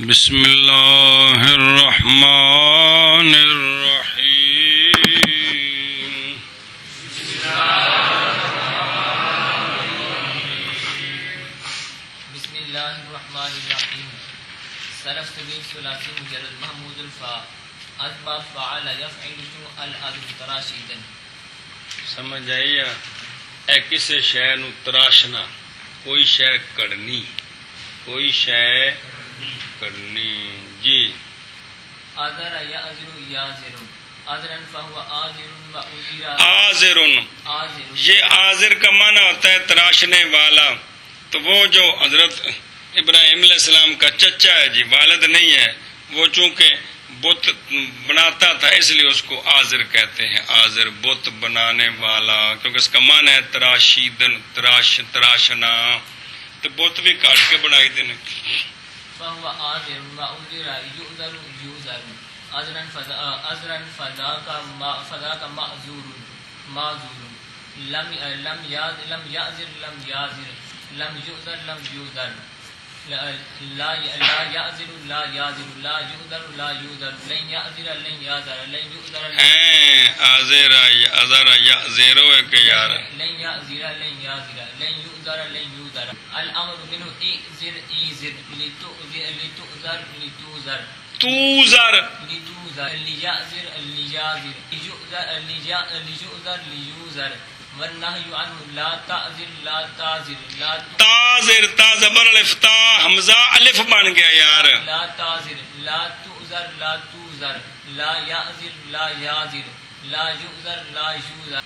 بسم اللہ الرحمن الرحیم بسم اللہ الرحمن الرحیم صرف سبیل ثلاثی مجرد محمود الفا اسباب فعال یفعل تو العدل تراشیدن. سمجھ آئی اے کسے شے نو تراشنا، کوئی شے کڑنی، کوئی شے کڑنی. جی آذر یعذر یازر آذرن فہو آذر و اذر آذرن، آذر. یہ آذر کا معنی ہوتا ہے تراشنے والا. تو وہ جو حضرت ابراہیم علیہ السلام کا چچا ہے جی، والد نہیں ہے، وہ چونکہ بت بناتا تھا اس لیے اس کو آذر کہتے ہیں. آذر بت بنانے والا، کیونکہ اس کا معنی ہے تراشیدن، تراشنا. تو بت بھی کاٹ کے بنائی دینے. فهو آذر و اذر یؤذر یوذر آذرن فذاک معذور معذور لم یعذر لم یعذر لم یؤذر لم یوذر لا یعذر لا یعذر لا یؤذر لا یوذر لن یعذر لن یعذر لن یؤذر آذر اذر یعذرو ہے کہ یار لن یعذر لن یعذر لن یؤذر لن یوذر الامر منه ایذر ایذر لتؤذر لتوذر توزر لتوذر لیعذر لیعذر لیجؤذر لیوذر والنهی عنه لا تعذر لا تعذر لا تازر تا زبر الف تا حمزہ الف بن گیا یار. لا تعذر لا تؤذر لا توذر لا يعذر لا يعذر لا يؤذر لا يؤذر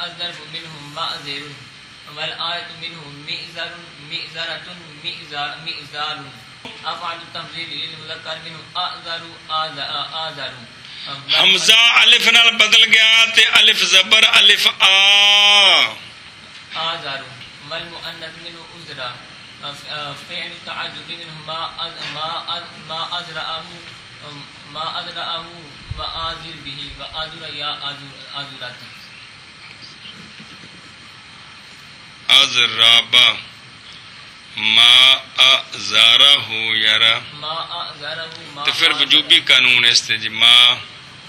الضرب منه معذر والآية منه مئزر مئزرة مئزار افعل التفضيل للمذكر منه اعذر آذر. حمزہ الف نال بدل گیا تے الف زبر الف آ. آذر والمؤنث منه عذرا فعل تعجب منه ما أزرعه وآذر به وآذر يا آذرات. ازرابا ما ازارہ یارا. ما آذره ما تو پھر وجوبی قانون اس تے جی ما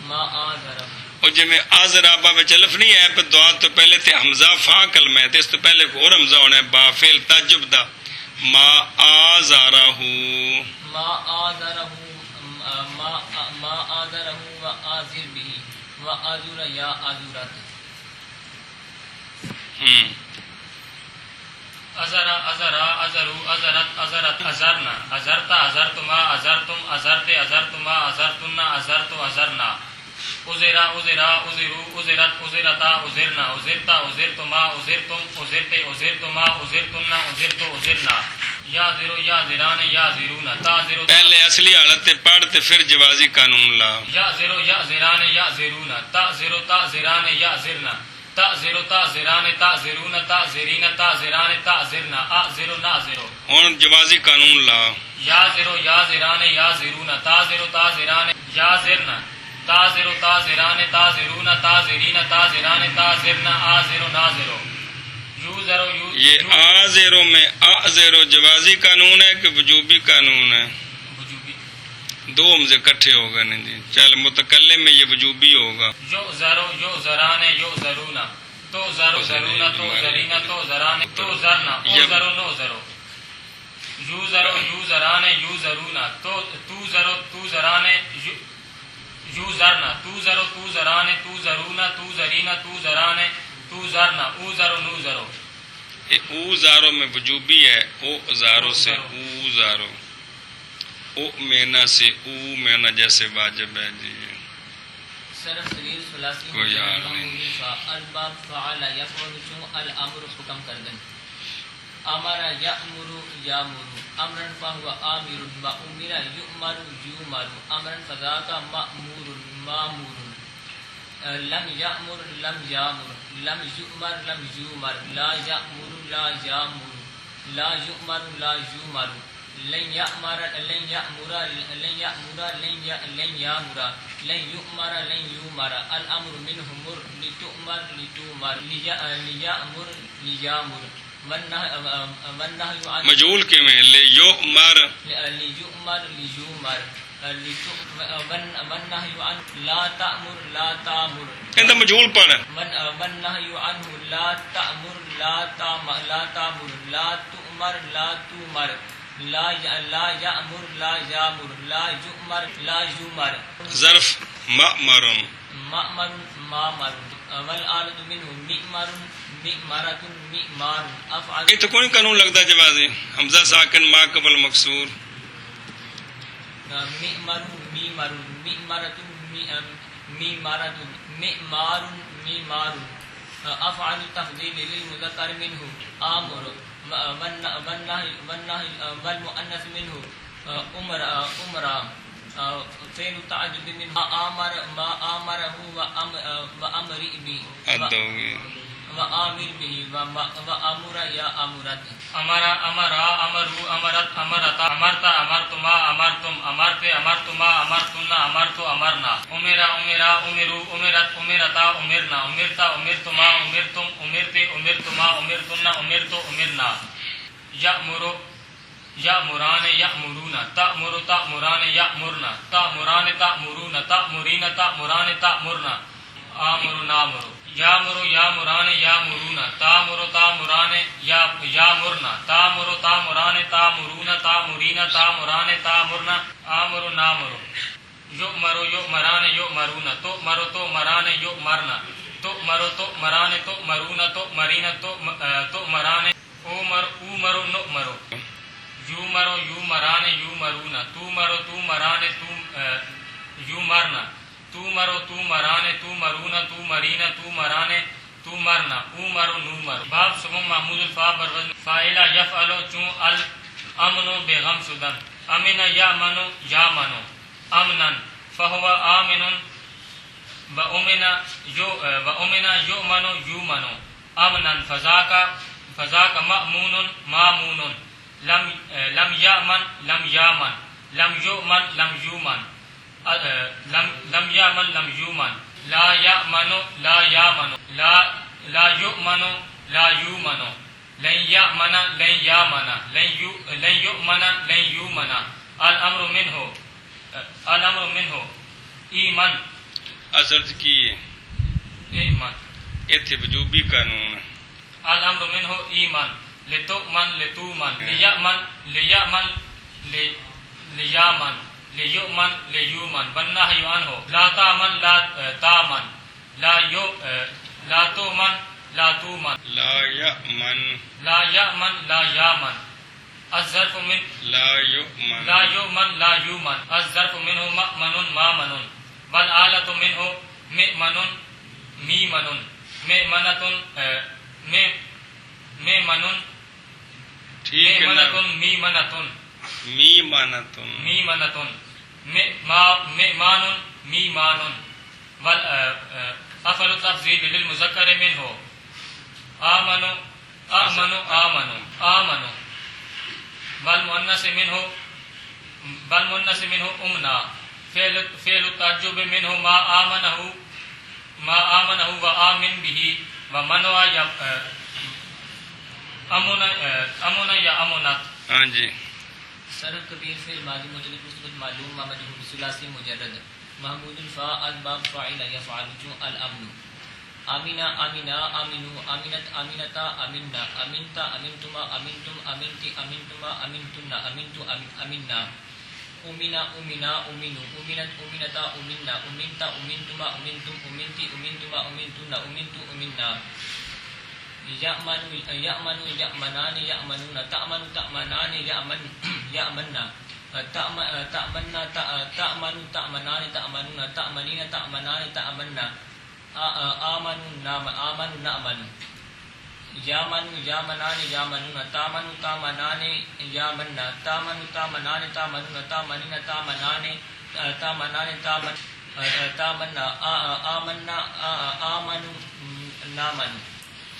آذره. اور جی میں آزرابا میں الف نہیں ہے پر دعا تو پہلے تے حمزہ فا کلمہ ہے تے اس تو پہلے کو اور حمزہ ہونا ہے با فعل تعجب دا. ما آزارہ ما آذره ما آذره وآذر به وآذر يا آذرات. ازرا ازرا ازرو ازرت ازرت ازرنا ازرتا ازرتما ازرتم ازرت ازرتما ازرتن ازرت ازرنا ازرا ازرا ازرو ازرت ازرتا ازرنا ازرتا ازرتما ازرتم ازرت ازرتما ازرتن ازرت ازرنا یا زرو یا زران یا زرون تا زرو. پہلے اصلی حالت تے پڑھ تے پھر جوازی قانون لا. یا زرو یا زران یا زرون تا زرو تا زران یا زرنا تا زرو تا زران تا زرون تا زرین تا زران تا زرنا ا زرو نا زرو. ہن جوازی قانون لا. یا زرو یا زران یا زرون تا زرو تا زران یا زرنا تا زرو تا زران تا زرون تا زرین تا زران تا زرنا ا زرو نا زرو. یو زرو یو یہ آ زیرو میں آ زیرو جوازی قانون ہے کہ وجوبی قانون ہے؟ وجوبی. دو حمزے اکٹھے ہو گئے نہیں جی. چل متکلم میں یہ وجوبی ہوگا. یو زرو یو زران یو زرونا تو زرو زرونا تو زرینا تو زران تو زرنا او زرو نو زرو. یو زرو یو زران یو زرونا تو زرو تو زران یو زرنا تو زرو تو زران تو زرونا تو زرینا تو زران تو زرنا او زرو نو زرو. یہ او زارو میں وجوبی ہے. او زارو سے او زارو، او مینا سے او مینا جیسے واجب ہے جی. صرف صغیر ثلاثی کوئی حال نہیں. الباب فعل یفعل چون الامر حکم کردن. امر یامر یامر امرا فهو امر و امر یؤمر یؤمر امرا فذاک مأمور مامور لم یامر لم یامر لم یؤمر لم یؤمر لا یامر لا یامر لا یؤمر لا یؤمر لن یأمر لن یأمر لن یأمر لن یأمر لن یؤمر لن یؤمر الامر منه مر لتؤمر لتؤمر لیامر لیامر والنهي عن مجهول کے میں لیؤمر ليؤمر ليؤمر والنهي عن لا تأمر لا تأمر کہتا مجهول پڑھ والنهي عنه لا تأمر لا تأمر لا تأمر لا تؤمر لا تؤمر لا يأمر لا يأمر لا يؤمر لا يؤمر ظرف مأمر مأمر مامر والآلة منه مئمر مئمرة مئمار افعل. یہ تو کون قانون لگتا ہے جوازی حمزہ ساکن ما قبل مکسور مئمر مئمر مئمرة مئمرة مئمار مئمار افعل تفضيل للمذكر منه آمر والنهي والمؤنث منه أمرا فعل التعجب منه ما آمره وأمر به وآمر به وأمر يا أمرت امرا امرا امرو امرت امرتا امرتا امرتما امرتم امرت امرتما امرتن امرت امرنا امرا امرا امرو امرت امرتا امرنا امرتا امرتما امرتم امرت امرتما امرتن امرت امرنا یأمر یأمران یأمرون تأمر تأمران یأمرن تأمران تأمرون تأمرین تأمران تأمرن آمر نامر یامر یامران یامرون تامر تامران یامرن تامر تامران تامرون تامرین تامران تامرن آمر نامر یؤمر یؤمران یؤمرون تؤمر تؤمران یؤمرن تؤمر تؤمران تؤمرون تؤمرین تؤمران اومر اومر نؤمر یومر یومران یومرون تومر تومران یومرن تومر تومران تومرون تومرین تومران تومرنا اومر نومر باب سمم محمود الفا بروزن فاعل یفعل چون الامن بغم شدن امن یامن یامن امنا فهو آمن وامن یؤمن یومن امنا فذاك مأمون مامون لم یامن لم یامن لم یؤمن لم یومن لم یامن لم یومن لا یامن لا یامن لا یؤمن لا یومن لن یامن لن یامن لن یؤمن لن یومن الامر منه ایمن اثر کی ایمن ایتھے وجوبی قانون الامر منه ایمن لتؤمن لتؤمن لیامن لیامن لیامن لیؤمن لیومن والنهی عنه لا تامن لا تامن لا تؤمن لا تؤمن لا یأمن لا یامن لا یامن الظرف من لا یؤمن لا یؤمن لا یومن الظرف منه مأمن مامن والآلة منه مئمن میمن مئمنة مئمن ٹھیک ہے نا میمنة میمانتن میمنة مئمان میمان افعل تفضیل للمذکر منه آمن آمن آمن آمن والمؤنث منه امنا فعل التعجب منه ما آمنه وآمن به ومنع امن یا امنت. ہاں جی سرد کبیر فعل ماضی مطلق مثبت معلوم مجهول ثلاثی مجرد محمود الفاء الباب فاعل یفعل جو الامن آمنا آمنا آمنو آمنت آمنتا آمنا آمنتا آمنتما آمنتم آمنتی آمنتما آمنتن آمنتو آمنا امنا امنا امنو امنت امنتا امنا امنتا امنتما امنتم امنتی امنتما امنتن امنتو امنا یأمن یأمن یأمنان یأمنون تأمن تأمنان یأمننا تأمننا تأمن تأمنان تأمنون تأمنین تأمنان تأمننا آمنوا نأمن یامن یامنان یامنون تامن تامنان یامننا تامن تامنان تامنون تامنین تامنان تامنان تامننا آمنا آمنوا نامن.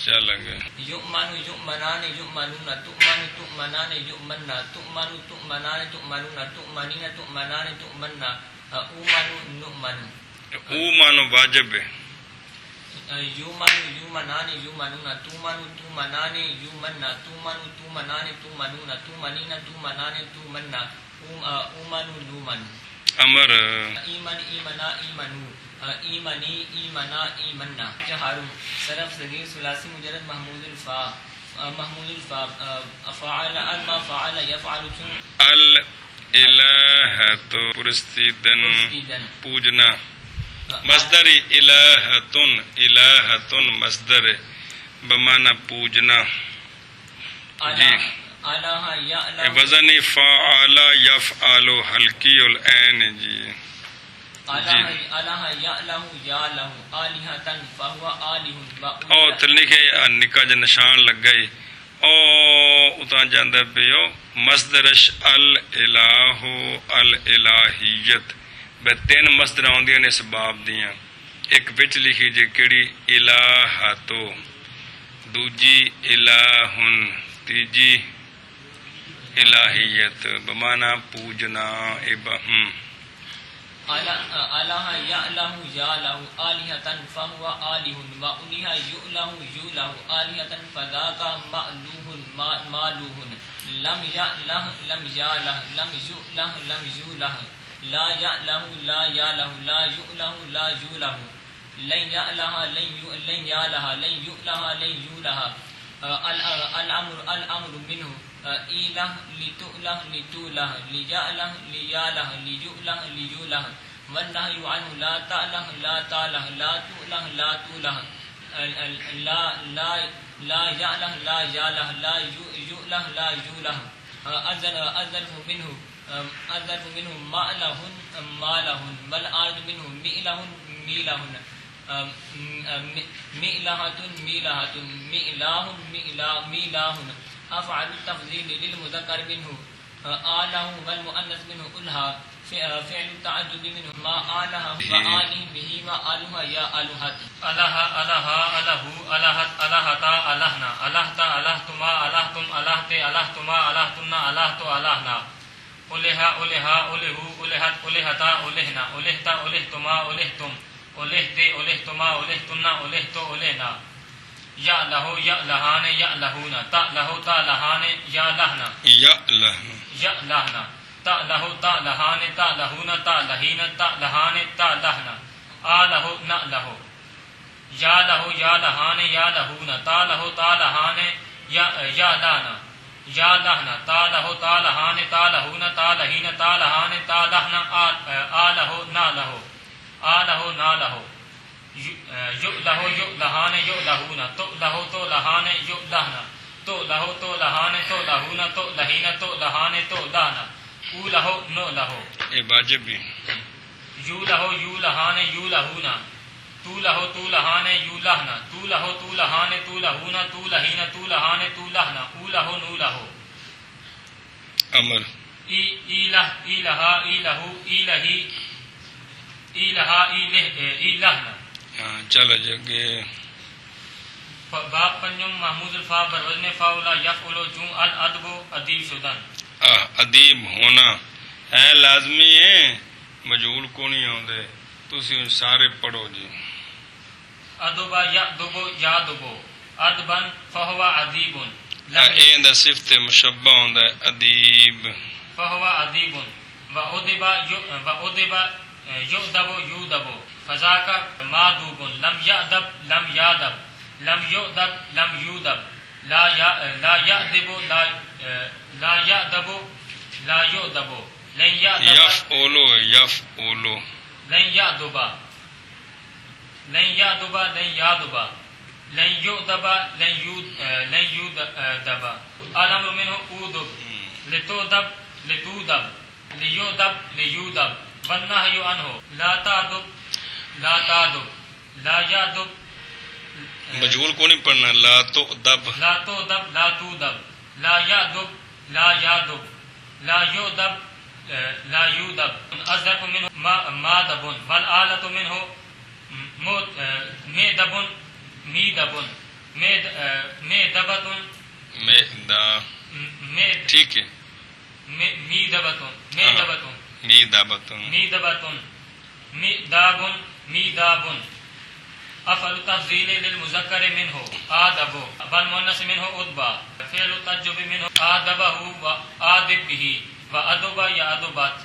چل گئے یؤمن یؤمنان یؤمنون تؤمن تؤمنان یؤمننا تؤمن تؤمنان تؤمنون تؤمنین تؤمنان تؤمننا اومن نؤمن. او مانو واجب ہے یومن یومنان یومنون تومن تومنان یومن تومن تومنان تومنون تومنین تومنان تومنا اومن نومن امر ایمن ایمنا ایمنو ایمنی ایمنا ایمنا جہارو صرف صغیر ثلاثی مجرد محمود الفا فعل الما فعل يفعل الالہت پرستیدن پوجنا مصدر الہتن مصدر بمعنی پوجنا جی وزن فعل یفعل حلقی العین جی او تلنے کے نکا جا نشان لگ گئی او اتنا جاندہ پیو مصدرش الالہ الالہیت بے تین مصدر آندیاں نے اس باب دیاں ایک وچ لکھی جے کیڑی الہتو دوجی الہن تیجی الہیت بمانا پوجنا ابہم الہ یعلہ یالہ آلہتاً فہو آلہ وَأُلِہَ یؤلہ یولہ آلہتاً فذاک مألوہ مالوہ لم یعلہ لم یالہ لم یؤلہ لم یولہ لا یعلہ لا یالہ لا یؤلہ لا یولہ لن یعلہ لن یالہ لن یؤلہ لن یولہ الامر منہ ایلہ لتؤلہ لتولہ لیالہ لیالہ لیؤلہ لیولہ والنہی عنہ لا تعلہ لا تعلہ لا تؤلہ لا تولہ لا یعلہ لا یالہ لا یؤلہ لا یولہ الظرف منہ مألہن مالہن والآرد منہ مئلہن میلہن مئلہتن میلہتن مئلاہن میلاہن افعل التفضیل للمذکر منہ آلہ والمؤنث منہ الہا فعل التعجب منہ ما آلہ وآلہ بہی ما آلہ یا آلہت الہ الہ الہ الہت الہتا الہنا الہتا الہتما الہتم الہتے الہتما الہتنا الہتو الہنا الہا الہا الہو الہت الہتا الہنا الہتا الہتما الہتم الہتے الہتما الہتنا الہتو الہنا یا لہو یا لہان یا لہونا تا لہو تا لہان یا لہنا یا لہنا تا لہو تا لہان تا لہونا تا لہینا تا لہان تا لہنا آ لہو نہ لہو یا لہان یا لہونا تا لہو تا لہان یا لانا یا لہنا تا لہو تا لہان تا لہونا تا لہینا تا لہان تا لہنا آ لہو نہ لہو آ لہو نہ لہو یو لہو یو لہان یو لہونا تو لہو تو لہان یو لہنا تو لہو تو لہان تو لہونا تو لہینا تو لہان تو لہنا او لہو نو لہو یہ واجب بھی یو لہو یو لہان یو لہونا تو لہو تو لہان یو لہنا تو لہو تو لہان تو لہونا تو لہینا تو لہان تو لہنا او لہو نو لہو امر ایلہ ایلہا ایلہو ایلہی ایلہا ایلہنا چلو جگہ باب پنجم محمود الفا بر وزن فاولا یفعلو چون الادبو ادیب شدن ادیب ہونا ہے لازمی ہے مجہول کو نہیں ہوندے تسی سارے پڑھو جی ادبا یادبو یادبو ادبن فہو ادیبن این دا صفت مشبہ ہوندا ہے ادیب فہو ادیبن وادبا یؤدبو یودبو فذاک مادوبن لم یادب لم یادب لم یؤدب لم یودب لا یادب لا یادب لا یؤدب لن یادب یفعلو لن یادب لن یادب لن یادب لن یؤدب لن یودب الامر منه اودب لتودب لتودب لیودب لیودب والنہی عنہ لا تعدب لا تعدب لا یادب مجہول کو نہیں پڑھنا لا تو دب لا تو دب لا تو دب لا یادب لا یادب لا یودب لا یودب الظرف منه مادب والآلۃ منه میدب میدب میدبۃ ٹھیک ہے میدبۃ میدبۃ میدابۃ میدبۃ میداب میداب افعل تفضیل للمذکر منه آدب والمؤنث منه ادبا فعل تجب منه آدبه وآدب به وادب یادبت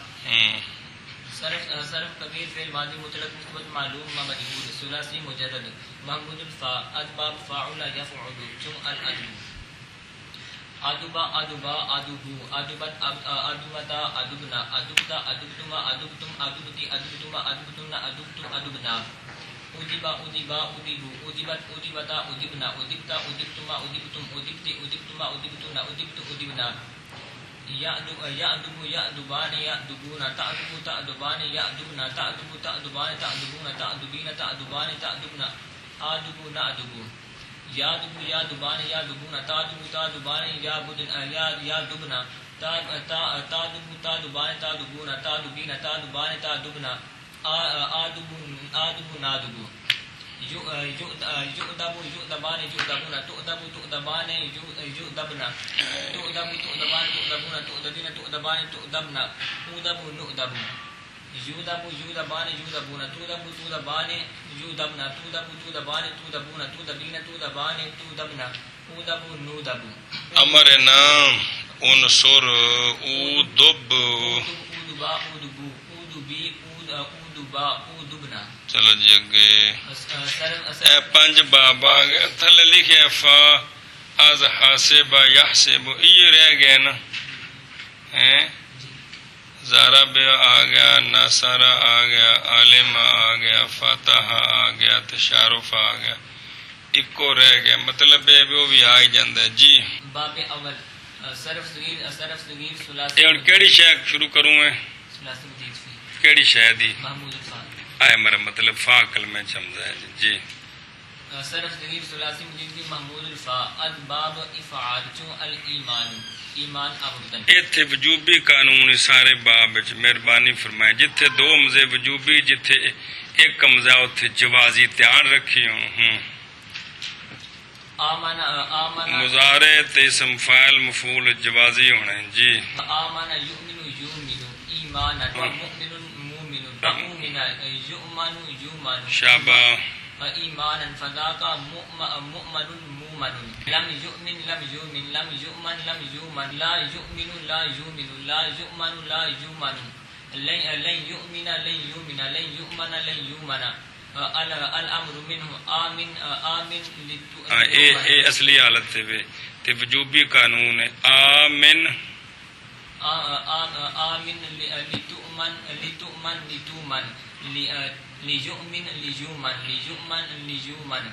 صرف کبیر فعل ماضی مطلق مثبت معلوم مجهول ثلاثی مجرد محمود الفاء ادباب فاعل یفعل چون الادب ادبا ادبا ادبو ادبت ادبتا ادبنا ادبتا ادبتما ادبتم ادبتی ادبتما ادبتن ادبتم ادبنا ادبا ادبا ادبو ادبت ادبتا ادبنا ادبتا ادبتما ادبتم ادبتی ادبتما ادبتن ادبت ادبنا یأدب یأدبان یأدبون تأدب تأدبان یأدبن تأدب تأدبان تأدبون تأدبین تأدبان تأدبن آدب نأدب یادب یادبان یادبون تادب تادبان یادبن تادب تادبان تادبون تادبین تادبان تادبن آدب نادب یؤدب یؤدبان یؤدبون تؤدب تؤدبان یؤدبن تؤدب تؤدبان تؤدبون تؤدبین تؤدبان تؤدبن اودب نؤدب یودب یودبان یودبون تودب تودبان یودبن تودب تودبان تودبون تودبین تودبان تودبن اودب نودب امرنا انصر اودب اودبا اودبو اودبی اودبا اودبنا. چلو جی اگے اے پنج باب آ گئے تھلے لکھے فا از حاسب یحسب یہ رہ گئے نا ضرب آ گیا نصر آ گیا عالم آ گیا فتح آ گیا تشارف آ گیا اکو رہ گیا مطلب وہ بھی آ ہی جاندہ ہے. جی باب اول صرف صغیر یہ ثلاثی ہن کیڑی شے شروع کروں میں ثلاثی مزید فی کیڑی شے دی محمود الفاء آئے میرا مطلب فا کلمہ چمزا ہے. جی صرف صغیر ثلاثی مزید فی محمود الفاء ادباب افعال چون الایمان ایمان آوردن. ایتھے وجوبی قانون سارے باب وچ مہربانی فرمائے جتھے دو مزے وجوبی جتھے ایک مزہ اتھے جوازی دھیان رکھی ہوں. آمن مضارع تے اسم فاعل مفعول جوازی ہونے. جی آمن یؤمن یؤمن ایمانا ومؤمن مومن ومؤمن یؤمن یؤمن شابہ ایمانا فذاک مؤمن مومن لم یؤمن لم یؤمن لم یؤمن لم یؤمن لا یؤمن لا یؤمن لا یؤمن لا یؤمن لن یؤمن لن یؤمن لن یؤمن لن یؤمن الامر منه آمن آمن اے اصلی حالت تے وجوبی قانون ہے آمن آمن لتؤمن لتؤمن لتؤمن ليؤمن ليؤمن ليؤمن ليؤمن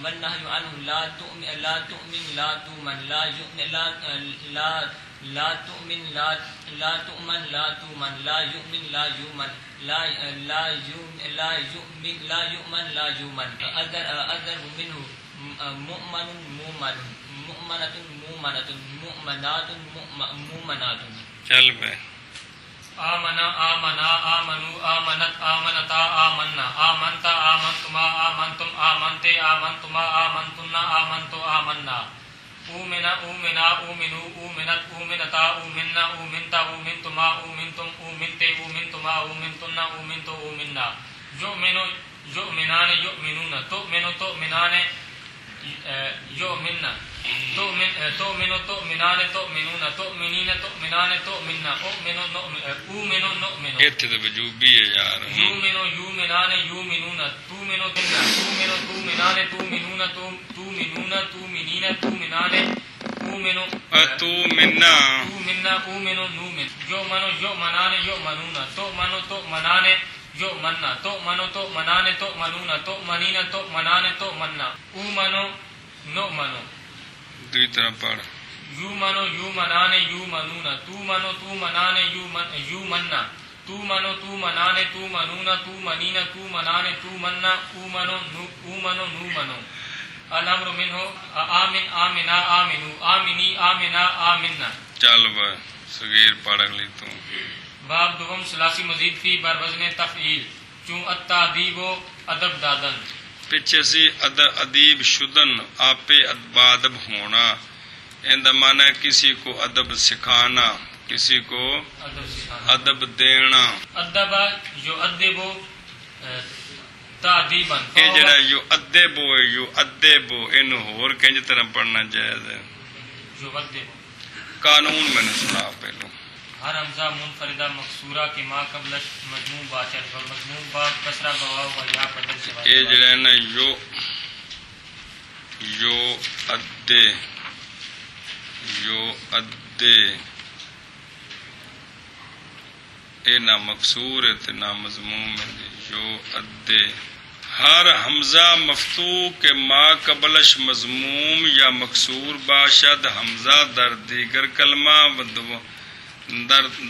والنهي عنه لا تؤمن لا تؤمن لا تؤمن لا يؤمن لا تؤمن لا تؤمن لا تؤمن لا يؤمن لا يؤمن لا يؤمن لا يؤمن لا يؤمن أذر منه مؤمن مؤمن مؤمنة مؤمنة مؤمنات مؤمنات. چل بے آمنا آمنا آمنو آمنت آمنتا آمنا آمنتا آمنتما آمنتم آمنتے آمنتما آمنتنا آمنتو آمنا اومنا اومنا اومنو اومنت اومنتا اومنا اومنتا اومنتما اومنتم اومنتے اومنتما اومنتنا اومنتو اومنا یؤمنو یؤمنان یؤمنون تؤمنو تؤمنان یؤمننا تؤمنو تؤمنان تؤمنون تؤمنین تؤمنان تؤمننا اؤمنو اومنو نؤمنو. ایتھے تو وجوبی ہے یار. یؤمنو یؤمنان یؤمنون تؤمنو تؤمنان تؤمنون تؤمنون تؤمنین تؤمنان اومنو تو منا تؤمننا اومنو نؤمن یؤمنو یؤمنان یؤمنون تؤمنو تؤمنان یؤمننا تؤمنو تؤمنان تؤمنون تؤمنین تؤمنان تؤمننا اومنو نؤمنو. دوی طرح پڑھ یومنو یومنان یومنون تومنو تومنان یومننا تومنو تومنان تومنون تومنین تومنان تومننا اومنو اومنو نومنو. الامر منه آمن آمنا آمنو آمنی آمنا آمننا. چل بھائی صغیر پڑھ لی تو. باب دوم ثلاثی مزید فی بر وزن تفعیل چون التادیب و ادب دادن. پیچھے سی ادیب شدن آپ ادب ہونا اندہ معنی ہے کسی کو ادب سکھانا کسی کو ادب سکھانا ادب دینا. ادب جو ادب تعدیبا یہ جڑا یؤدب ہے یؤدب ان ہور کنج طرح پڑھنا جائز ہے. یودب قانون میں نے سنا پہلو ہر حمزہ منفردہ مقصورہ کے ما قبل مضموم باشد و مضموم با کسرہ بواو و یا بدل سے یہ جڑا ہے نا یو ادے اے نہ مقصور ہے تے نہ مضموم ہے. یو ادے ہر حمزہ مفتوح کے ما قبلش مضموم یا مقصور باشد حمزہ در دیگر کلمہ و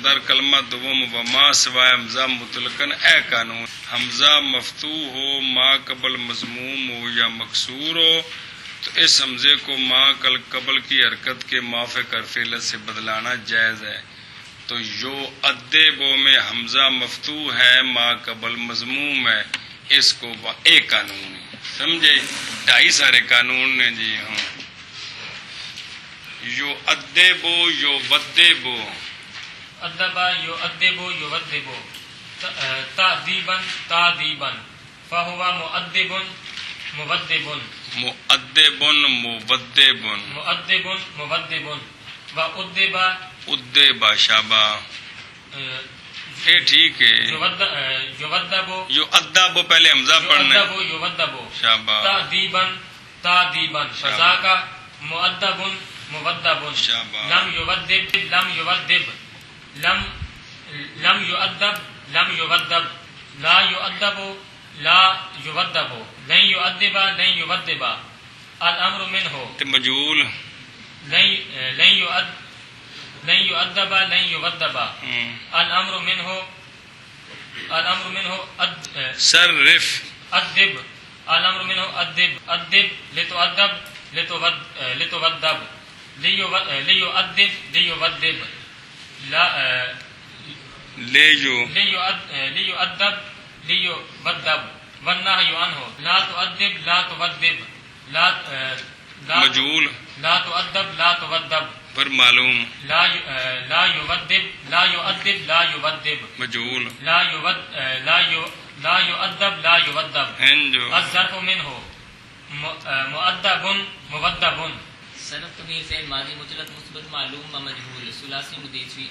در کلمہ دوم و ما سوائے حمزہ مطلقاً اے قانون حمزہ مفتوح ہو ما قبل مضموم ہو یا مقصور ہو تو اس حمزے کو ما قبل کی حرکت کے موافق حرف علت سے بدلانا جائز ہے. تو یو ادبو میں حمزہ مفتوح ہے ما قبل مضموم ہے اس کو ایک قانون ہے سمجھے 2.5 سارے قانون نے جی. ہاں یو ادبو یو ودبو ادبا یؤدبو یودبو تعدیبا تعدیبا فہو مؤدب مودب مؤدب مودب مؤدب مودب و ادب ادب شابہ یہ ٹھیک ہے. یودب یو ادب پہلے حمزہ پڑھنا ہے. یودب یودب شابہ تعدیبا تعدیبا فذاک مؤدب مودب شابہ لم یودب لم یودب لم یؤدب لم یودب لا یؤدب لا یودب لن یؤدب لن یودب الامر منه تے مجهول لن یؤدب لن یودب الامر منه صرف ادب الامر منه ادب لتؤدب لتودب ليؤدب ليودب لا ليؤدب ليودب والنهي عنه لا تؤدب لا تودب مجهول لا تؤدب لا تودب پر معلوم لا يودب لا يؤدب لا يودب مجهول لا يؤدب لا يودب ہنجو الظرف منه مؤدب مودب صرف تمیر فعل ماضی مطلق مثبت معلوم و مجهول ثلاثی مضیفی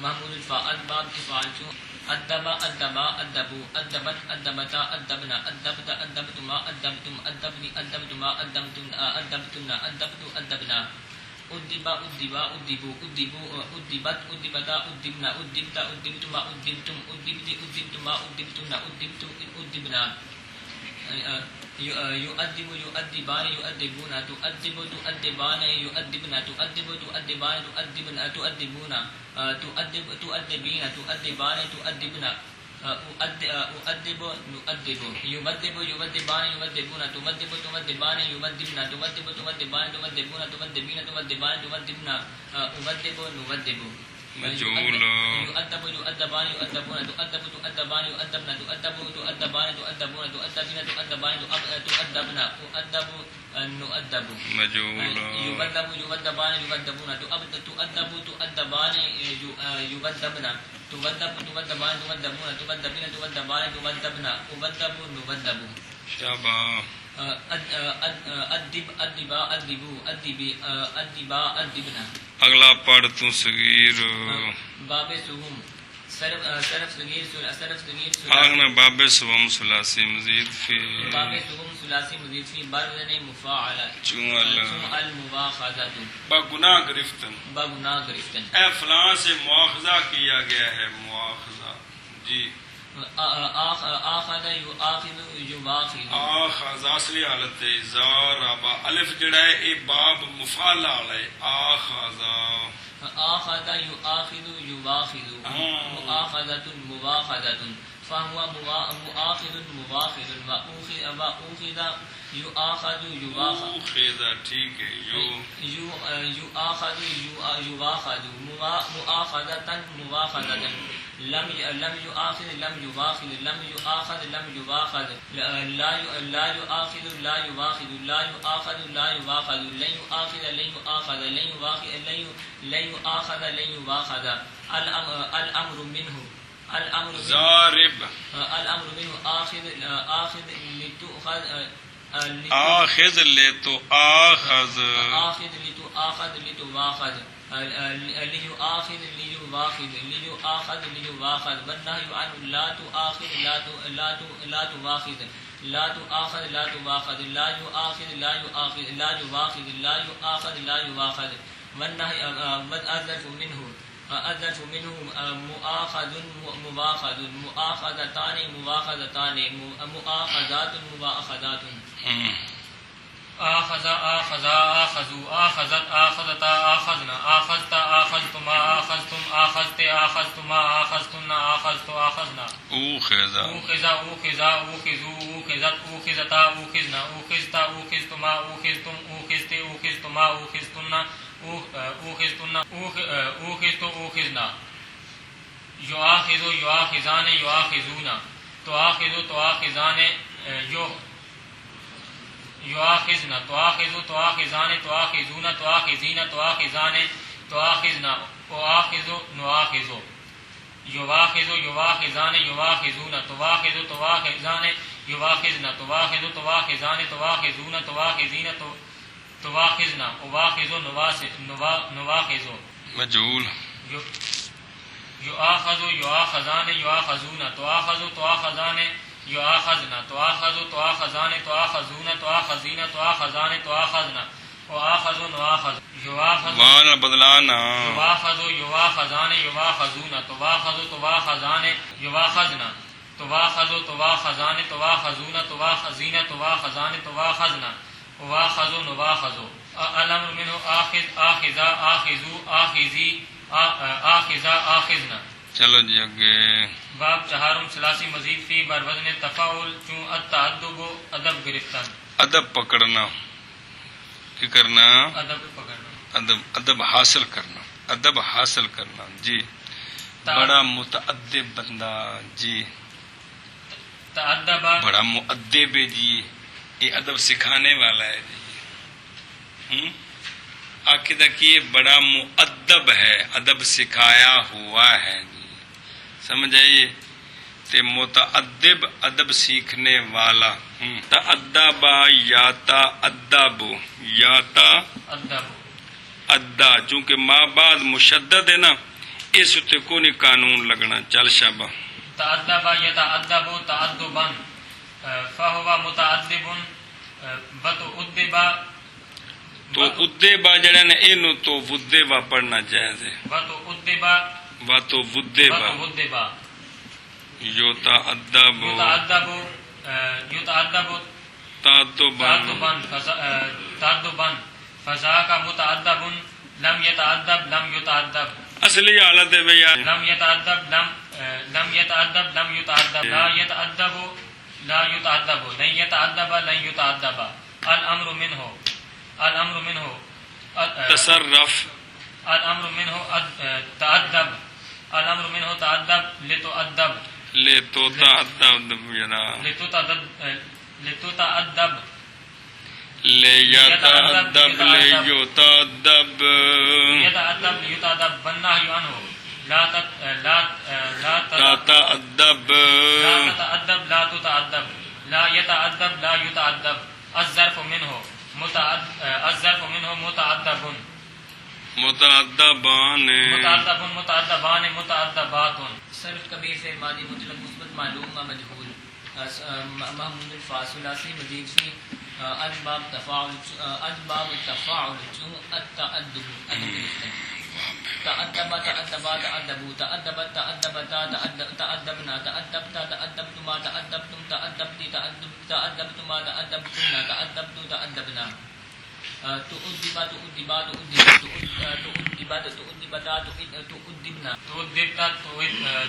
محمول الفاعل باب افعال چوں ادب ادبا ادبو ادبت ادبتا ادبنا ادبت ادبتما ادبتم ادبنی ادبتما ادبتن ادبتن ادبتو ادبنا ادبا ادبا ادبو ادبو ادبت ادبتا ادبنا ادبتا ادبتما ادبتم ادبتی ادبتما ادبتن ادبتو ادبنا يؤدب يؤدبان يؤدبون تؤدب تؤدبان يؤدبن تؤدب تؤدبان تؤدبن تؤدبون تؤدب تؤدبين تؤدبان تؤدبن أؤدب نؤدب يمدب يمدبان يمدبون تمدب تمدبان يمدبن تمدب تمدبان تمدبون تمدبين تمدبان تمدبن أمدب نمدب مجهول يؤدب يؤدبان يؤدبون تؤدب تؤدبان يؤدبن تؤدب تؤدبان تؤدبون تؤدبين تؤدبان تؤدبن أؤدب نؤدب مجهول يبدب يبدبان يبدبون تؤدب تؤدبان يبدبن تبدب تبدبان تبدبون تبدبين تبدبان تبدبن أبدب نبدب شابہ ادب ادبا ادبو ادبی ادبا ادبنا. اگلا پڑھ تو صغیر باب سوم صرف صغیر آگنا باب سوم ثلاثی مزید فی باب سوم ثلاثی مزید فی برن مفاعلہ چون المواخذۃ با گناہ گرفتن با گناہ گرفتن اے فلاں سے مواخذہ کیا گیا ہے مواخذہ جی آخذ یؤاخذ یباخذ آخذ اصلی حالت ہے زار ابا الف جڑا ہے اے باب مفعل ہے آخذ آخذ یؤاخذ یباخذ مؤاخذۃ مواخذۃ فهو مؤاخذ مواخذ واخذ یؤاخذ یباخذ خیزہ ٹھیک ہے یؤاخذ یباخذ مؤاخذۃ مواخذۃ لم يؤاخذ لم يباخذ لم يؤاخذ لم يباخذ لا يؤاخذ لا يباخذ لا يؤاخذ لا يباخذ لن يؤاخذ لن يؤاخذ لن يباخذ لن يؤاخذ لن يباخذ الامر منه الامر منه ضارب الامر منه آخذ لتؤخذ آخذ لے تو آخذ آخذ لتؤاخذ لتواخذ ليؤاخذ ليواخذ ليؤاخذ ليواخذ والنهي عنه لا تؤاخذ لا تواخذ لا تؤاخذ لا تواخذ لا يؤاخذ لا يؤاخذ لا يواخذ لا يؤاخذ لا يواخذ والنهي الظرف منه مؤاخذ مواخذ مؤاخذتان مواخذتان مؤاخذات مواخذات آخذ آخذا آخذوا آخذت آخذتا آخذنا آخذت آخذتما آخذتم آخذت آخذتما آخذتن آخذت آخذنا اوخذ أوخذ أوخذا أوخذوا أوخذت أوخذتا أوخذنا أوخذت أوخذتما أوخذتم أوخذت أوخذتما أوخذتن أوخذتن أوخذت أوخذنا يؤاخذ يؤاخذان يؤاخذون تؤاخذ تؤاخذان يؤاخذنا تؤاخذ تؤاخذان تؤاخذون تؤاخذين تؤاخذان تؤاخذنا أؤاخذ نؤاخذ يؤاخذ يؤاخذان يؤاخذون تؤاخذ تؤاخذان يؤاخذنا تؤاخذ تؤاخذان تؤاخذون تؤاخذين تؤاخذنا أؤاخذ نواخذ مجهول يؤاخذ يؤاخذان يؤاخذون تؤاخذ تؤاخذان يؤاخذنا تؤاخذ تؤاخذان تؤاخذون تؤاخذين تؤاخذان تؤاخذنا وآخذ نواخذ يؤاخذ وانا بدلانا يؤاخذ يؤاخذان يؤاخذون تؤاخذ تؤاخذان يؤاخذنا تؤاخذ تؤاخذان تؤاخذون تؤاخذين تؤاخذان تؤاخذنا وآخذ نواخذ الأمر منه آخذ آخذا آخذو آخذی آخذا آخذنا. چلو جی اگے باب چہارم ثلاثی مزید فی بر وزن تفاعل چون التعدب و ادب گرفتن. ادب پکڑنا کی کرنا ادب پکڑنا ادب حاصل کرنا ادب حاصل کرنا جی بڑا متعدب بندہ جی تعدب بڑا مؤدب ہے جی یہ ادب سکھانے والا ہے جی عقیدہ کی بڑا مؤدب ہے ادب سکھایا ہوا ہے جی سمجھ آئیے تے متعدب ادب سیکھنے والا تأدب یا تأدب یا ادب ادا چونکہ ماں بعد مشدد ہے نا اس تے کو نہیں قانون لگنا چل شابہ تعدب يتعدب تعدبا فهو متعدب بتؤدب تو ادبا جڑا نے اینو تو ودبا پڑھنا جائز ہے بتؤدب وا تو ودبا بتؤدب یتعدب يتعدب تعدبا تعدبا فذاك متعدب لم يتعدب لم يتعدب اصلی حالت ہے بھیا لم يتعدب لم يتعدب لم يتعدب لا يتعدب لا يتعدب لن يتعدب لن يتعدب الامر منه تصرف الامر منه تأدب الامر منه تأدب لتؤدب لے تو تعدب جنا لتتأدب لے یتعدب لے یتعدب يتأدب ليتأدب والنهي عنه لا تتعدب تتأدب لا تتأدب لا يتأدب لا يتأدب الظرف منه متعدب متعدبان متعدبان متعدبات. صرف کبیر سے ماضی مطلق مثبت معلوم و مجهول محمود الفاصلاسی مزید سی اسباب تفاعل چون التعدب تأدب تأدبا تأدبوا تأدبت تأدبتا تأدبنا تأدبتا تأدبتما تأدبتم تأدبتي تأدبتما تأدبتن تأدبتو تأدبنا تؤدبا تؤدبا تؤدبا تؤدبتا تؤدبنا تؤدبتا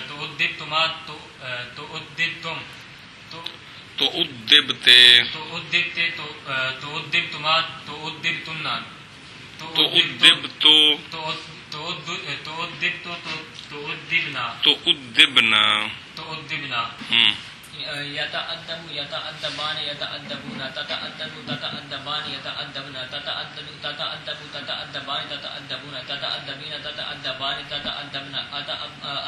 تؤدبتما تؤدبتم تؤدبتے تؤدبتے تؤدبتما تؤدبتن تؤدبتو تؤدبتو تؤدبنا تؤدبنا تؤدبنا. يتأدب يتأدبان يتأدبون تتأدب تتأدبان يتأدبن تتأدب تتأدبان تتأدبون تتأدبين تتأدبان تتأدبن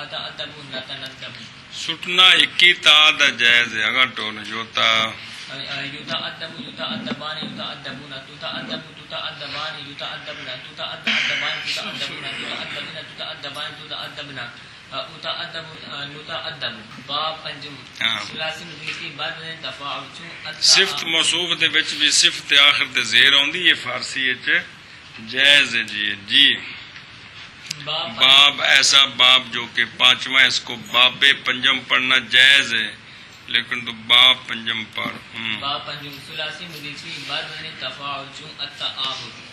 أتأدبون تتندبن سٹنا اکی تا دا جائز ہے اگر ٹون جوتا يتأدب يتأدبان يتأدبون تتأدب تتأدبان يتأدبن تتأدبان تتأدبون تتأدبن تتأدبان تتأدبن أتأدب نتأدب باب پنجم ثلاثی مضیفی بعد تفاعل صفت موصوف دے وچ بھی صفت آخر تے زیر ہوندی یہ فارسی وچ جائز ہے جی باب ایسا باب جو کہ پانچواں اس کو باب پنجم پڑھنا جائز ہے لیکن تو باب پنجم پڑھ باب پنجم ثلاثی مضیفی بعد تفاعل التعامل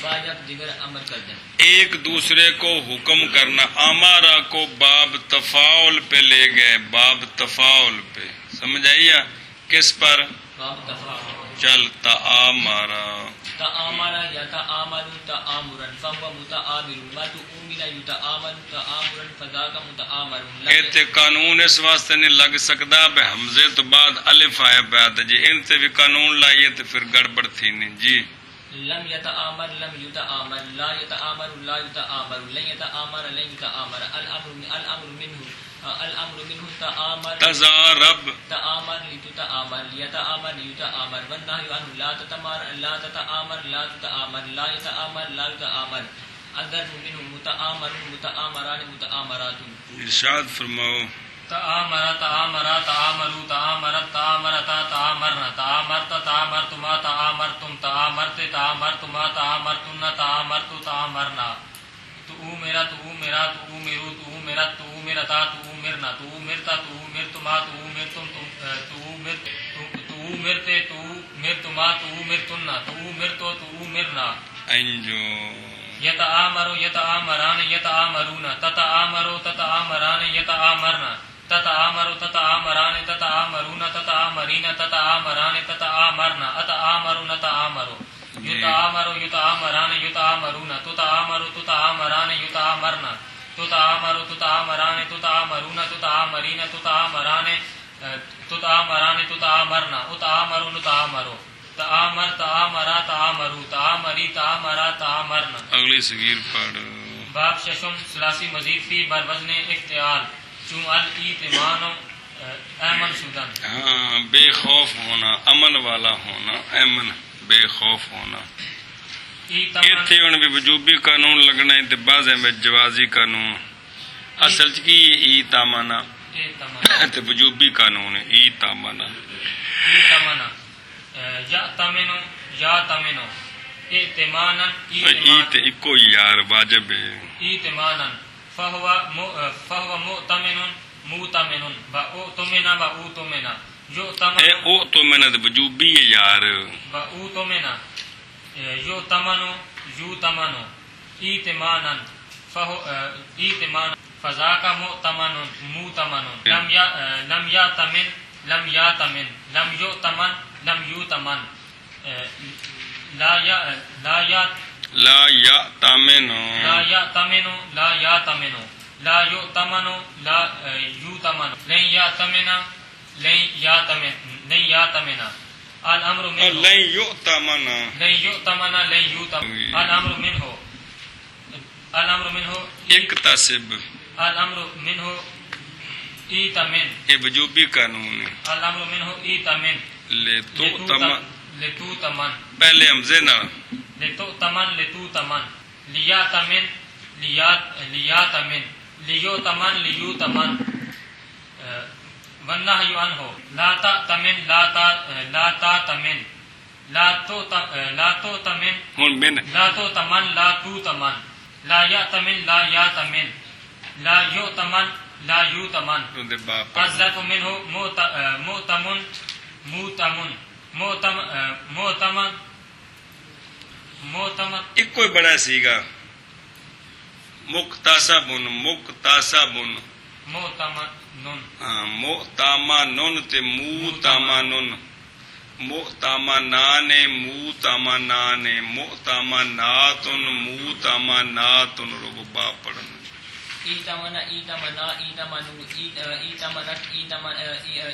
باجب دیگر امر کر دیں ایک دوسرے کو حکم کرنا امارا کو باب تفاعل پہ لے گئے باب تفاعل پہ سمجھ آئیے کس پر باب تفاعل چل تعامرا تعامرا یتعامل تعامرا فهو متعامل ما تؤمن یتعامل تعامرا فذاك متعامل ایتے قانون اس واسطے نہیں لگ سکتا بے حمزے تو بعد الف آیا بیات جی ان تے بھی قانون لائیے تو پھر گڑبڑ تھی نہیں جی لم يتآمر لم يتآمر لا يتآمر لا يتآمر لن يتآمر لن يتآمر الأمر منه تآمر تزارب تآمر لتتآمر يتآمر يتآمر والنهي عنه لا تتآمر لا تتآمر لا تتآمر لا يتآمر لا يتآمر الضرب منه متآمر متآمران متآمرات ارشاد فرماؤ تعامر تعامر تعامروا تعامرت تعامرتا تعامرنا تعامرت تعامرتما تعامرتم تعامرت تعامرتما تعامرتن تعامرت تعامرنا تؤمر تؤمرا تؤمروا تؤمرت تؤمرتا تؤمرنا تؤمرتا تؤمرتما تؤمرتم تؤمرت تؤمرتما تؤمرتن تؤمرتو تؤمرنا انجو يتآمر يتآمران يتآمرون تتآمر تتآمران يتآمرن تتآمر تتآمران تتآمرون تتآمرين تتآمران تتآمرن أتآمر نتآمر يتآمر يتآمران يتآمرون تتآمر تتآمران يتآمرن تتآمر تتآمران تتآمرون تتآمرين تتآمران تتآمران تتآمرن أتآمر نتآمر تعامر تعامرا تعامرو تعامری تعامرا تعامرن اگلی صغیر پڑھ باب ششم ثلاثی مزید فی بر وزن افتعال چون الایتمان ایمن شدن ہاں بے خوف ہونا امن والا ہونا ایمن بے خوف ہونا ایتھے ہن بھی وجوبی قانون لگنا ہے تے بعضے میں جوازی قانون اصل چ کی ای تامنا تے وجوبی قانون ہے ای تامنا یأتمنو یاتمنو ائتمانا ایت اکو یار واجب ہے ائتمانا فهو مؤتمن مؤتمن باؤتمنا باؤتمنا یؤتمن اے او تو میں نے وجوبی ہے یار باؤتمنا یؤتمن یؤتمن ائتمانا فهو ائتمان فذاك مؤتمن مؤتمن لم يأتمن لم يأتمن لم يؤتمن لم یوتمن لا یاتمن لا یاتمن لا یاتمن لا یؤتمن لا یوتمن لن یاتمن لن یاتمن الامر منه لن یؤتمن لن یؤتمن لن یوتمن الامر منه اکتسب الامر منه ایتمن یہ وجوبی قانون ہے الامر منه ایتمن لتو تمن پہلے حمزے نہ لتو تمن لتو تمن لیا تمن لیا تمن لیو تمن لیو تمن والنهي عنه لا تمن لا تمن لا تو تمن لا تو تمن لا تو تمن لا یا تمن لا یا تمن لا یو تمن لا یو تمن حضرت منه مؤتمن موتمن ایک کوئی بڑا سیگا مقتصبن مقتصبن موتمن ہاں موتامنن تے موتامنن موتامنان موتامنان موتامناتن موتامناتن رو با پڑھن ایتمنا ایتمنا ایتمنو ایتمنت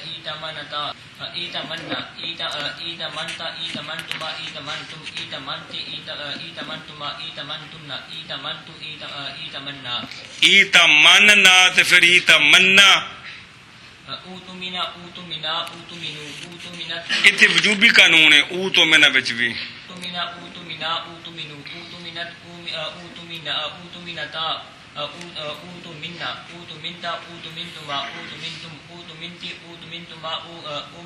ایتمنتا ایتمنا ایتمنتا ایتمنتما ایتمنتم ایتمنت ایتمنتما ایتمنتمنا ایتمنتو ایتمنا ایتمننا تے پھر ایتمنا اوتو منا اوتو منا اوتو منو اوتو منت اتنے وجوبی قانون ہے او تو میں بچ بھی اوتو منا اوتو منا اوتو منو اوتو منت اوتو منا اوتو منتا اوتو منا اوتو منتا اوتو منتما اوتو منتم اوتو منتی اوتو منتما اوتو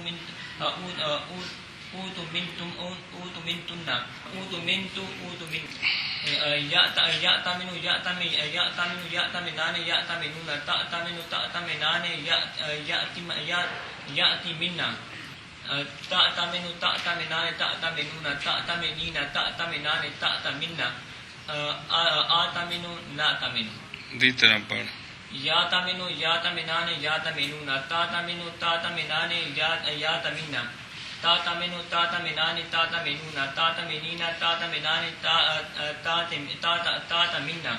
منتم اوتو منتنا اوتو منتو اوتو من يأتمنو يأتمنان يأتمنون تأتمنان يأتي منا تأتمنو تأتمنان تأتمنون تأتمنين تأتمنان تأتمنا آتمنو نأتمنو دی طرح پڑھ يأتمنو يأتمنان يأتمنون تأتمنو تأتمنان يأتمنا تاتمنو تاتمنان تاتمنون تاتمنین تاتمنان تاتمنا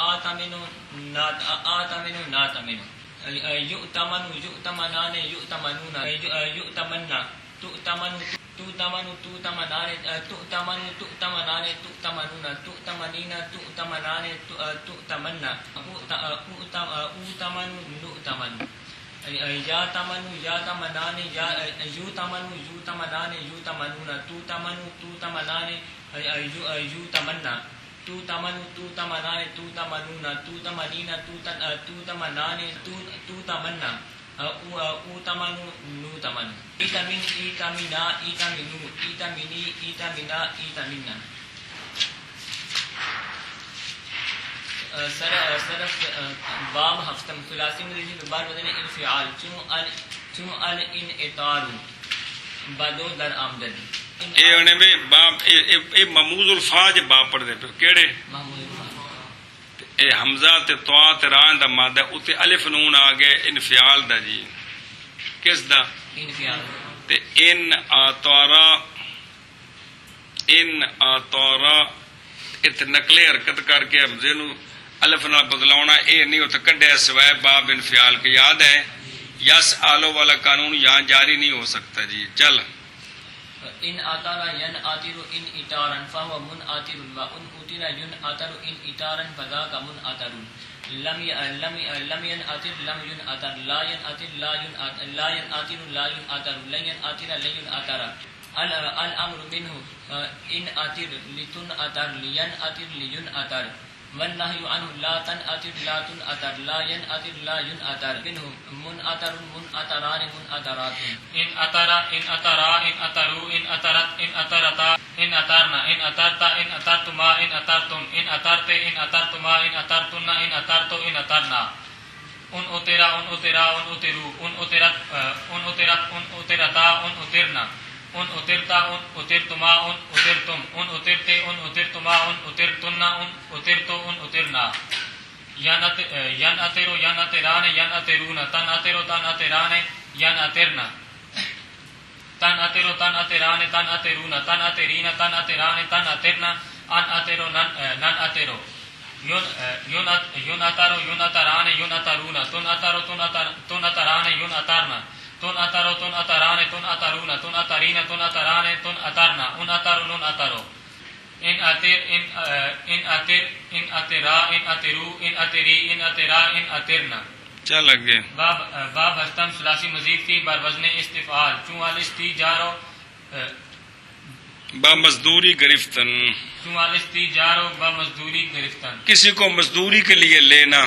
آتمنو ناتمنو یؤتمنو یؤتمنان یؤتمنون یؤتمنا تؤتمنو تؤتمنو تؤتمنان تؤتمنو تؤتمنان تؤتمنون تؤتمنین تؤتمنان تؤتمنا اوتمنو نؤتمن یاتمنو یاتمنان یوتمنو یوتمنان یوتمنون توتمنو توتمنان یوتمنا توتمنو توتمنان توتمنون توتمنین توتمنان توتمنا اوتمنو نوتمن ایتمن ایتمنا ایتمنو ایتمنی ایتمنا ایتمنا صرف باب ہفتم خلاصی میں دیجیے بار بدن انفعال چون الانعطار بدو در آمدن اے انہیں میں باب اے مموز الفاظ باب پڑھ دے پہ کیڑے اے حمزہ تے طا تے راہ دا مادہ اتے الف نون آگے انفعال دا جی کس دا انفعال تے ان آتارا ات نقلے حرکت کر کے حمزے نو الف نال بدلاونا اے نہیں ہوتا کڈیا سوائے باب انفعال کے یاد ہے یس آلو والا قانون یہاں جاری نہیں ہو سکتا جی چل ان آتارا ین آتر ان اطارن فهو من آتر و ان اتر ین آتر ان اطارن فذاک من آتر لم ین آتر لم ین آتر لا ین آتر لا ین آتر لا ین آتر لا ین آتر لن ین آتر لن ین آتر الامر منه ان آتر لتن آتر لین آتر لین آتر والنهي عنه لا تنأتر لا تنأتر لا ينأتر لا ينأتر منه منأتر منأتران منأترات ان اترا ان اترا ان اترو ان اترت ان اترتا ان اترنا ان اترتا ان اترتما ان اترتم ان اترت ان اترتما ان اترتن ان اترتو ان اترنا ان اترا ان اترا ان اترو ان اترت ان اترت ان اترتا ان اترنا ان اترتا ان اترتما ان اترتم ان اترتے ان اترتما ان اترتن ان اترتو ان اترنا ین اترو ین اتران ین اترون تن اترو تن اتران ین اترنا تن اترو تن اتران تن اترون تن اترین تن اتران تن اترنا ان اترو نن اترو یون اترو یون اتران یون اترون تن اترو تن اتران یون اترنا تن اترو تن اتران تن اترون تن اترین تن اتران تن اترنا ان اترو نن اترو ان اتر ان اتر ان اترا ان اترو ان اتری ان اترا ان اترنا چل اگے باب ہستم ثلاثی مزید تھی بر وزن استفعال چوالیس تھی جارو با مزدوری گرفتن چوالیس تھی جارو با مزدوری گرفتن کسی کو مزدوری کے لیے لینا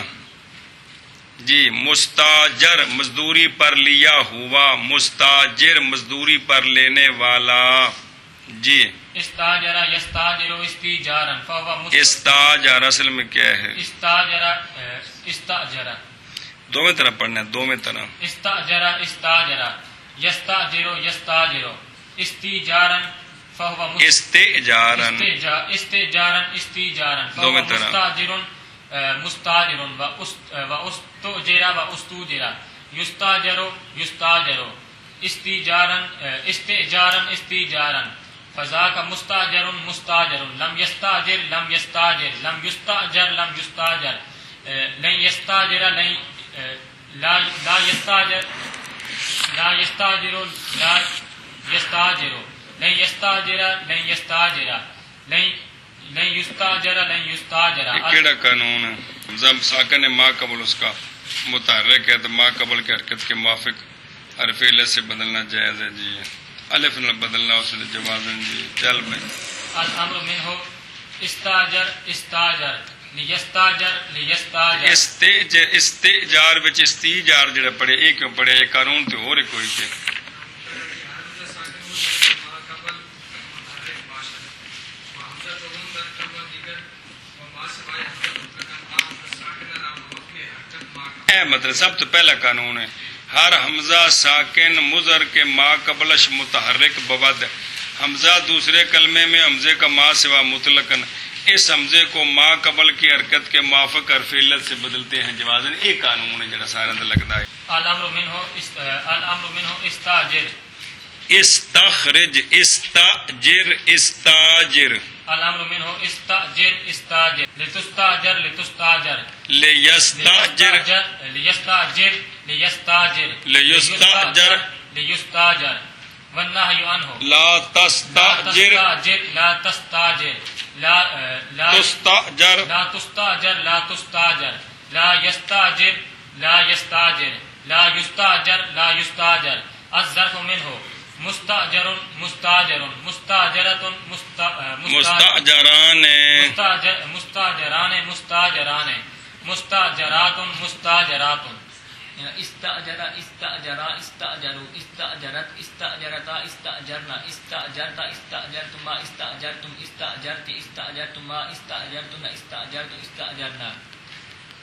جی مستاجر مزدوری پر لیا ہوا مستاجر مزدوری پر لینے والا جی استاجرا یستاجرو استیجارن فهو استاجر اصل میں کیا ہے استاجرا دو میں طرح پڑھنا ہے دو میں طرح استاجرا استاجرا یستاجرو یستاجرو استیجارن فهو استئجارن استیجارن استیجارن دو میں فهو طرح مستاجرن مستاجرن و استوجرا و استوجرا یستاجرو یستاجرو استیجارن استئجارن استیجارن فذاک مستاجر مستاجر لم یستاجر لم یستاجر لم یستاجر لم یستاجر لن یستاجر لا یستاجر لا یستاجر لا یستاجر لن یستاجر لن یستاجر لن یستاجر لن یستاجر کیڑا قانون ہے ضم ساکن ما قبل اس کا متحرک ہے تو ما قبل کی حرکت کے موافق حرف علت سے بدلنا جائز ہے جی. الف نہ بدلنا اس نے جوازن جی. چل بھائی. الامر منه استاجر استاجر لیستاجر لیستاجر. استجار وچ استیجار جڑا پڑھے یہ کیوں پڑھے؟ یہ قانون تو ہو رہے کوئی کہ مطلب سب تو پہلا قانون ہے ہر حمزہ ساکن مضر کے ما قبلش متحرک بود. حمزہ دوسرے کلمے میں حمزے کا ما سوا مطلقاً اس حمزے کو ما قبل کی حرکت کے موافق حرف علت سے بدلتے ہیں جوازن. ایک قانون ہے جڑا سارا تے لگتا ہے. الامر منه استاجر استخرج استاجر استاجر. الامر منه استاجر استاجر لتستاجر لتستاجر لیستاجر لیستاجر لیستاجر لیستاجر لیستاجر. والنهي عنه لا تستاجر لا تستاجر لا تستاجر لا تستاجر لا تستاجر لا يستاجر لا يستاجر لا يستاجر لا يستاجر. الظرف منه مستاجر مستاجر مستاجرة مستاجران مستاجران مستاجران مستاجرات مستاجرات. استأجر استأجرا استأجروا استأجرت استأجرتا استأجرنا استأجرت استأجرتما استأجرتم استأجرت استأجرتما استأجرتن استأجرت استأجرنا.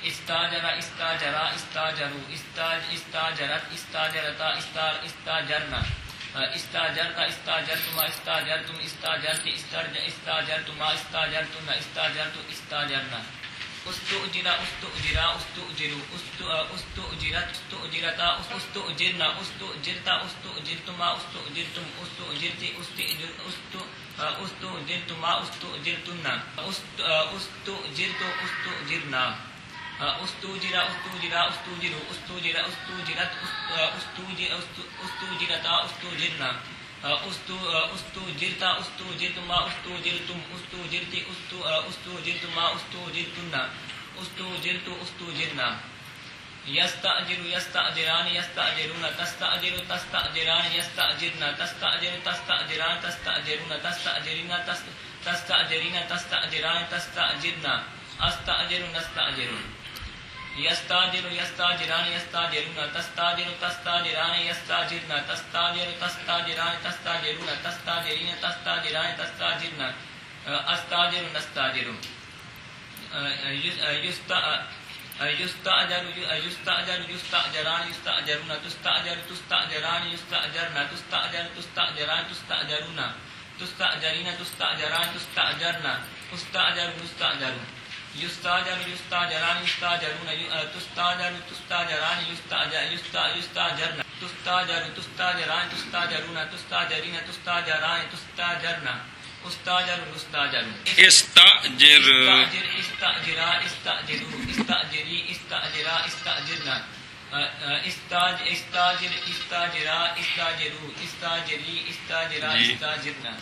استاجر استاجرا استاجروا استاجرت استاجرتا استاجرنا استاجرت استاجرتما استاجرتم استاجرت استاجرتما استاجرتن استاجرت استاجرنا. استؤجر استؤجرا استؤجروا استؤجرت استؤجرتا استؤجرنا استؤجرتا استؤجرتما استؤجرتم استؤجرت استؤجرتما استؤجرتن استؤجرت استؤجرنا. استوجر استوجرا استوجروا استوجر استوجرت استوجرتا استوجرنا استوجرتا استوجرتما استوجرتم استوجرت استوجرتما استوجرتن استوجرت استوجرنا. يستأجر يستأجران يستأجرون تستأجر تستأجران يستأجرن تستأجر تستأجران تستأجرون تستأجرين تستأجرين تستأجران تستأجرنا. استأجر نستأجرون. يستاجر يستاجران يستاجرون تستاجر تستاجران يستاجرن تستاجر تستاجران تستاجرون تستاجرين تستاجران تستاجرن استاجر نستاجر. يستأجر يستأجر يستأجران يستأجرون تستأجر تستأجران يستأجرن تستأجر تستأجران تستأجرون تستأجرين تستأجران تستأجرن استأجر مستأجر. يستاجر يستاجران يستاجرون تستاجر تستاجران يستاجرن تستاجر تستاجران تستاجرون تستاجرين تستاجران تستاجرن استاجر مستاجر. استاجر استاجرا استاجروا استاجري استاجرا استاجرنا استاجر استاجرا استاجروا استاجري استاجرا استاجرنا.